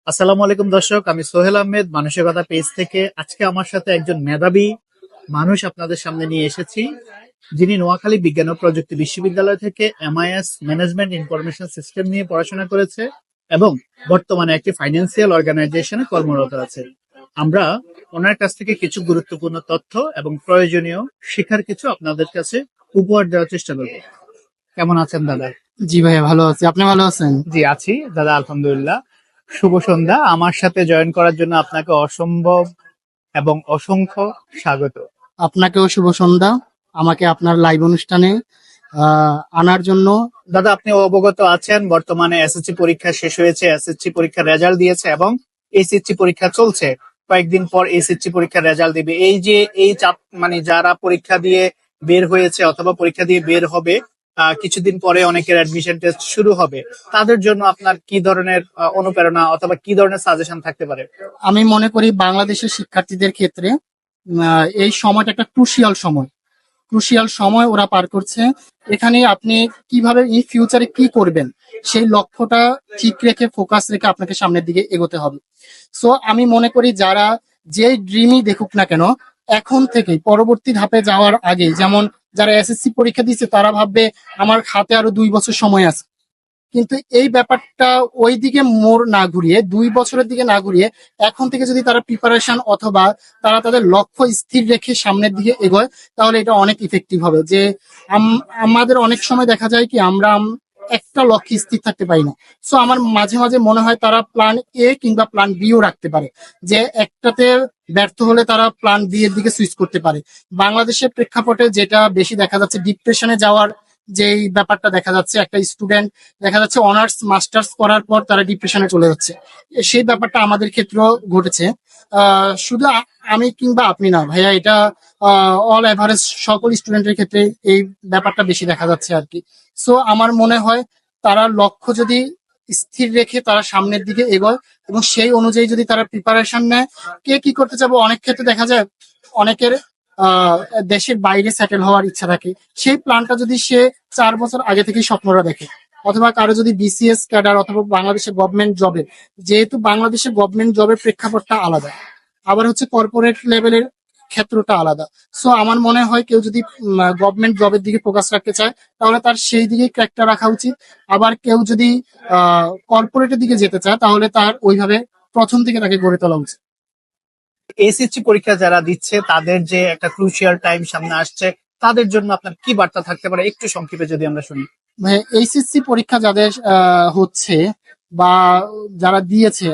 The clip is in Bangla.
আসসালামু আলাইকুম দর্শক, আমি সোহেল আহমেদ মানসিকতা পেজ থেকে। আজকে আমার সাথে একজন মেধাবী মানুষ আপনাদের সামনে নিয়ে এসেছি, যিনি নোয়াখালী বিজ্ঞান ও প্রযুক্তি বিশ্ববিদ্যালয় থেকে এমআইএস ম্যানেজমেন্ট ইনফরমেশন সিস্টেম নিয়ে পড়াশোনা করেছে এবং বর্তমানে একটি ফাইন্যান্সিয়াল অর্গানাইজেশনে কর্মরত আছে। আমরা ওনার কাছ থেকে কিছু গুরুত্বপূর্ণ তথ্য এবং প্রয়োজনীয় শিক্ষার কিছু আপনাদের কাছে উপহার দেওয়ার চেষ্টা করব। কেমন আছেন দাদা? জি ভাইয়া, ভালো আছি। আপনি ভালো আছেন? জি আছি দাদা, আলহামদুলিল্লাহ। শুভ সন্ধ্যা। আমার সাথে জয়েন করার জন্য আপনাকে অসম্ভব এবং অসংখ্য স্বাগত। আপনাকেও শুভ সন্ধ্যা। আমাকে আপনার লাইভ অনুষ্ঠানে আনার জন্য। দাদা, আপনি অবগত আছেন বর্তমানে এসএসসি পরীক্ষা শেষ হয়েছে, এসএসসি পরীক্ষার রেজাল্ট দিয়েছে এবং এইচএসসি পরীক্ষা চলছে। কয়েকদিন পর এইচএসসি পরীক্ষার রেজাল্ট দিবে। এই যে এই চাপ, মানে যারা পরীক্ষা দিয়ে বের হয়েছে অথবা পরীক্ষা দিয়ে বের হবে, কিছুদিন পরে অনেকের অ্যাডমিশন টেস্ট শুরু হবে। তাদের জন্য আপনার কি ধরনের অনুপ্রেরণা অথবা কি ধরনের সাজেশন থাকতে পারে? আমি মনে করি বাংলাদেশের শিক্ষার্থীদের ক্ষেত্রে এই সময়টা একটা ক্রুশিয়াল সময় ওরা পার করছে। এখানে আপনি কিভাবে ইন ফিউচারে কি করবেন সেই লক্ষ্যটা ঠিক রেখে, ফোকাস রেখে আপনাকে সামনের দিকে এগোতে হবে। সো আমি মনে করি যারা যে ড্রিমই দেখুক না কেন, এখন থেকেই পরবর্তী ধাপে যাওয়ার আগে, যেমন যারা এসএসসি পরীক্ষা দিচ্ছে তারা ভাববে আমার হাতে আরো 2 বছর সময় আছে, কিন্তু এই ব্যাপারটা ওই দিকে মোড় না ঘুরিয়ে, 2 বছরের দিকে না ঘুরিয়ে, এখন থেকে যদি তারা প্রিপারেশন অথবা তারা তাদের লক্ষ্য স্থির রেখে সামনের দিকে এগোয়, তাহলে এটা অনেক ইফেক্টিভ হবে। যে আমাদের অনেক সময় দেখা যায় কি আমরা একটা লক্ষ্যে স্থির থাকতে পারি না। সো আমার মাঝে মাঝে মনে হয় তারা প্ল্যান এ কিংবা প্ল্যান বিও রাখতে পারে, যে একটাতে ব্যর্থ হলে তারা প্ল্যান বি এর দিকে সুইচ করতে পারে। বাংলাদেশের প্রেক্ষাপটে যেটা বেশি দেখা যাচ্ছে, ডিপ্রেশনে যাওয়ার যেই ব্যাপারটা দেখা যাচ্ছে, একটা স্টুডেন্ট দেখা যাচ্ছে অনার্স মাস্টার্স করার পর তারা ডিপ্রেশনে চলে যাচ্ছে। সেই ব্যাপারটা আমাদের ক্ষেত্রেও ঘটেছে। শুধু আমি কিংবা আপনি না ভাইয়া, এটা অল এভারেজ সকল স্টুডেন্টের ক্ষেত্রে এই ব্যাপারটা বেশি দেখা যাচ্ছে আর কি। সো আমার মনে হয় তারা লক্ষ্য যদি স্থির রেখে তারা সামনের দিকে এগোয় এবং সেই অনুযায়ী যদি তারা প্রিপারেশন নেয়, কে কি করতে যাবো, অনেক ক্ষেত্রে দেখা যায় অনেকের দেশের বাইরে সেটেল হওয়ার ইচ্ছা থাকে। সেই প্ল্যানটা যদি সে 4 বছর আগে থেকেই স্বপ্নরা দেখে, অথবা কারো যদি বিসিএস ক্যাডার অথবা বাংলাদেশের গভর্নমেন্ট জবের, যেহেতু বাংলাদেশের গভর্নমেন্ট জবের প্রেক্ষাপটটা আলাদা, আবার হচ্ছে কর্পোরেট লেভেলের ক্ষেত্রটা আলাদা। সো আমার মনে হয় কেউ যদি গভর্নমেন্ট জবের দিকে ফোকাস রাখতে চায়, তাহলে তার সেই দিকেই ট্র্যাকটা রাখা উচিত। আবার কেউ যদি কর্পোরেটের দিকে যেতে চায়, তাহলে তার ওইভাবে প্রথম থেকে তাকে গড়ে তোলা উচিত। এসএসসি পরীক্ষা যারা দিচ্ছে তাদের যে একটা ক্রুশিয়াল টাইম সামনে আসছে, তাদের জন্য আপনার কি বার্তা থাকতে পারে একটু সংক্ষেপে যদি আমরা শুনি। এইচএসসি পরীক্ষা যাদের হচ্ছে বা যারা দিয়েছে,